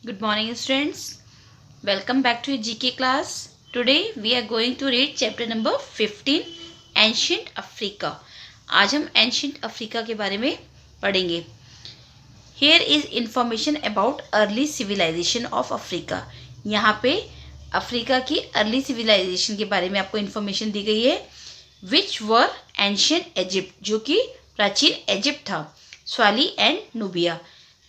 Good morning, students. Welcome back to GK class. Today we are going to read chapter number 15, Ancient Africa. आज हम Ancient Africa के बारे में पढ़ेंगे. Here is information about early civilization of Africa. यहाँ पे Africa की early civilisation के बारे में आपको इन्फॉर्मेशन दी गई है. Which were ancient Egypt, जो कि प्राचीन इजिप्ट था, Swahili and Nubia.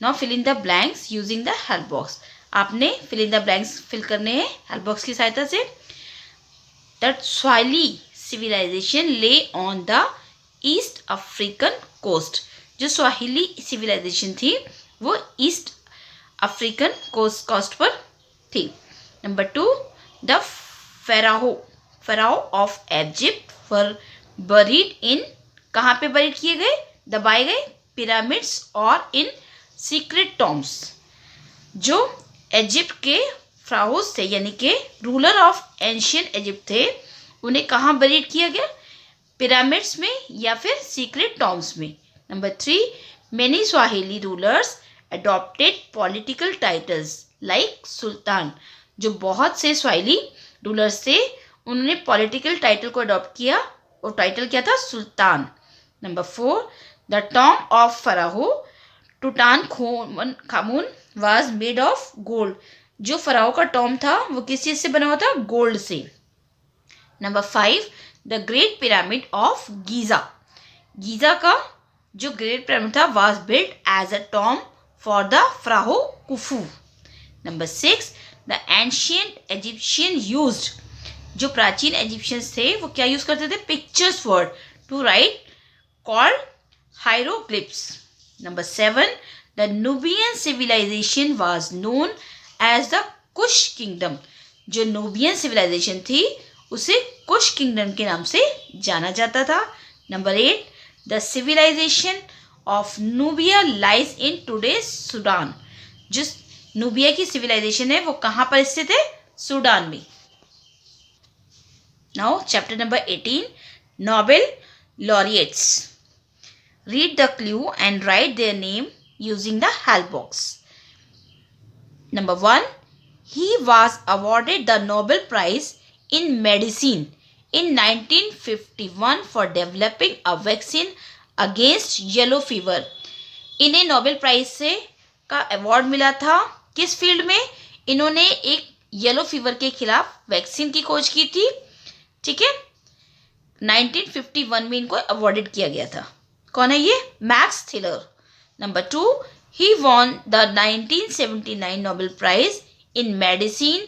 Now fill in the blanks using the help box. आपने fill in the blanks fill करने हैं हेल्प बॉक्स की सहायता से. That Swahili civilisation lay on the east African coast. जो स्वाहिली सिविलाइजेशन थी वो ईस्ट अफ्रीकन कोस्ट पर थी. Number 2, the pharaohs of Egypt were buried in. कहाँ पे बरीड किए गए, दबाए गए, पिरामिड्स और इन सीक्रेट टॉम्स. जो इजिप्ट के फ्राउस थे यानी कि रूलर ऑफ एंशियंट इजिप्ट थे, उन्हें कहाँ बरीड किया गया, पिरामिड्स में या फिर सीक्रेट टॉम्स में. Number 3, many Swahili rulers adopted political titles like sultan. जो बहुत से स्वाहिली रूलर्स थे उन्होंने पॉलिटिकल टाइटल को अडॉप्ट किया और टाइटल क्या था, sultan. Number 4, the tomb of pharaoh Tutankhamun was made of gold. जो फराओ का टॉम था वो किस चीज से बना हुआ था, गोल्ड से. Number 5, the great pyramid of Giza. Giza का जो ग्रेट पिरामिड था was built as a tomb for the pharaoh Khufu. Number 6, the ancient Egyptian used. जो प्राचीन इजिप्शियंस थे वो क्या यूज करते थे, pictures word to write called hieroglyphs. Number 7, the Nubian civilization was known as the Kush kingdom. जो Nubian civilization थी उसे कुश किंगडम के नाम से जाना जाता था. Number 8, the civilization of Nubia lies in today's Sudan. जिस नूबिया की सिविलाइजेशन है वो कहाँ पर स्थित है, सूडान में. Now chapter number 18, Nobel laureates. Read the clue and write their name using the help box. Number 1, he was awarded the Nobel Prize in Medicine in 1951 for developing a vaccine against yellow fever. इन्हें Nobel prize से का award मिला था. किस field में, इन्होंने एक yellow fever के खिलाफ वैक्सीन की खोज की थी. ठीक है, 1951 में इनको अवार्डेड किया गया था. कौन है ये, Max Theiler. Number 2, he won the 1979 Nobel prize in medicine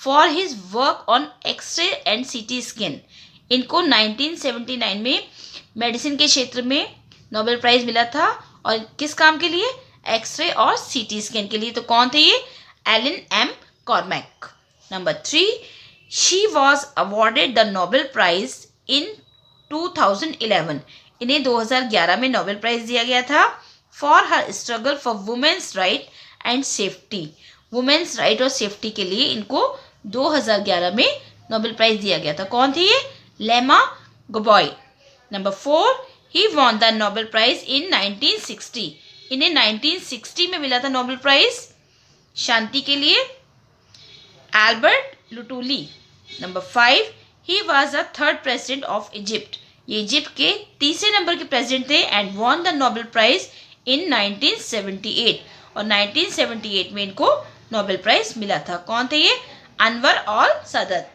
for his work on X ray and CT scan. इनको 1979 में मेडिसिन के क्षेत्र में नोबेल प्राइज मिला था और किस काम के लिए, एक्सरे और सीटी स्कैन के लिए. तो कौन थे ये, Allan M Cormack. Number 3, she was awarded the Nobel prize in 2011. इन्हें 2011 में नोबेल प्राइज दिया गया था for her struggle for women's right and safety. Women's right और सेफ्टी के लिए इनको 2011 में नोबेल प्राइज दिया गया था. कौन थे ये, Leymah Gbowee. Number 4, he won the Nobel prize in 1960. इन्हें 1960 में मिला था नोबेल प्राइज शांति के लिए, Albert Luthuli. Number 5, he was the third president of Egypt. ये इजिप्ट के तीसरे नंबर के प्रेसिडेंट थे and won the Nobel prize in 1978. और 1978 में इनको नोबेल प्राइज मिला था. कौन थे ये, अनवर और सदत.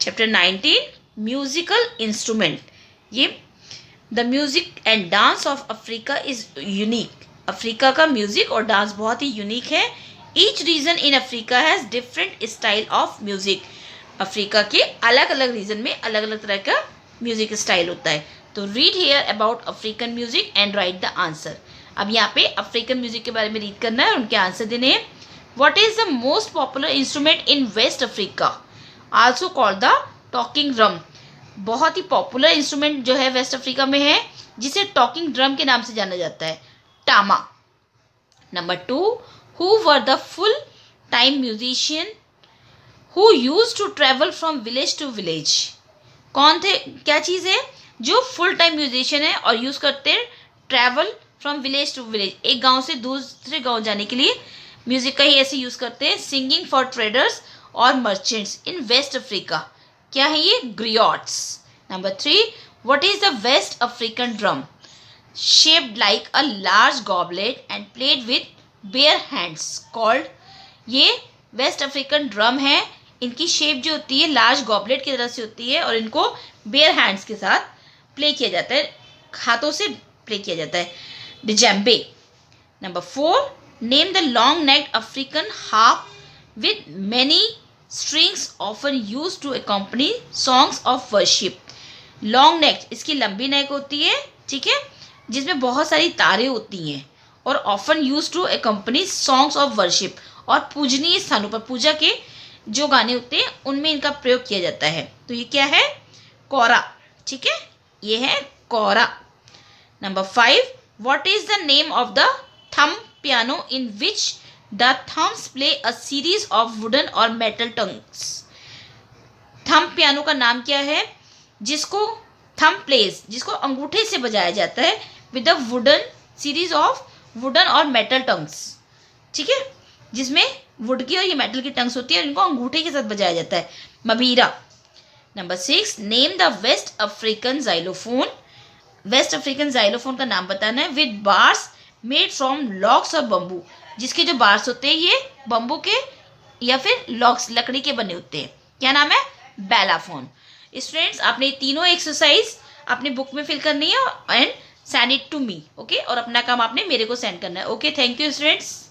Chapter 19, musical instrument. ये the music and dance of Africa is unique. Africa का म्यूजिक और डांस बहुत ही यूनिक है. Each region in Africa has different style of music. Africa के अलग अलग रीजन में अलग अलग तरह का म्यूजिक स्टाइल होता है. तो read here about African music and right the answer. अब यहाँ पे अफ्रीकन म्यूजिक के बारे में रीड करना है और उनके आंसर देने हैं. What is the most popular instrument in West Africa, also called the talking drum. बहुत ही पॉपुलर इंस्ट्रूमेंट जो है वेस्ट अफ्रीका में है जिसे टॉकिंग ड्रम के नाम से जाना जाता है, tama. Number 2, who were the full time musician who used to travel from village to village. कौन थे, क्या चीज़ है, जो फुल टाइम म्यूजिशियन है और यूज़ करते हैं travel from village to village, एक गांव से दूसरे गांव जाने के लिए म्यूजिक का ही ऐसे यूज करते हैं. सिंगिंग फॉर ट्रेडर्स और मर्चेंट्स इन वेस्ट अफ्रीका. क्या है ये? Griots. Number 3, what is the West African drum? Shaped like a large goblet and played with bare hands called. ये वेस्ट अफ्रीकन ड्रम है. इनकी शेप जो होती है लार्ज गॉबलेट की तरह से होती है और इनको बेयर हैंड्स के साथ प्ले किया जाता है, हाथों से प्ले किया जाता है. Djembe. Number 4, name the long necked African harp with many strings often use to accompany songs of worship. Long neck, इसकी लंबी नेक होती है, ठीक है, जिसमें बहुत सारी तारें होती हैं और often use to accompany songs of worship, और पूजनीय स्थानों पर पूजा के जो गाने होते हैं उनमें इनका प्रयोग किया जाता है. तो ये क्या है? कोरा. ठीक है, ये है kora. Number 5, what is the name of the thumb piano in which the thumbs play a series of wooden और मेटल टंग्स. थंब पियानो का नाम क्या है? जिसको थंब प्लेस, जिसको अंगूठे से बजाया जाता है, with the wooden series of wooden और मेटल टंग्स. ठीक है, जिसमें वुड की और ये मेटल की टंग्स होती है और इनको अंगूठे के साथ बजाया जाता है. Mbira. Number 6, name the West African xylophone. West African xylophone का नाम बताना है. With bars made from logs और बम्बू. जिसके जो बार्स होते हैं ये बम्बू के या फिर लॉक्स, लकड़ी के बने होते हैं. क्या नाम है? बैलाफोन. स्टूडेंट्स, आपने तीनों एक्सरसाइज अपने बुक में फिल करनी है and send it to me. Okay, और अपना काम आपने मेरे को सेंड करना है. Okay, thank you students.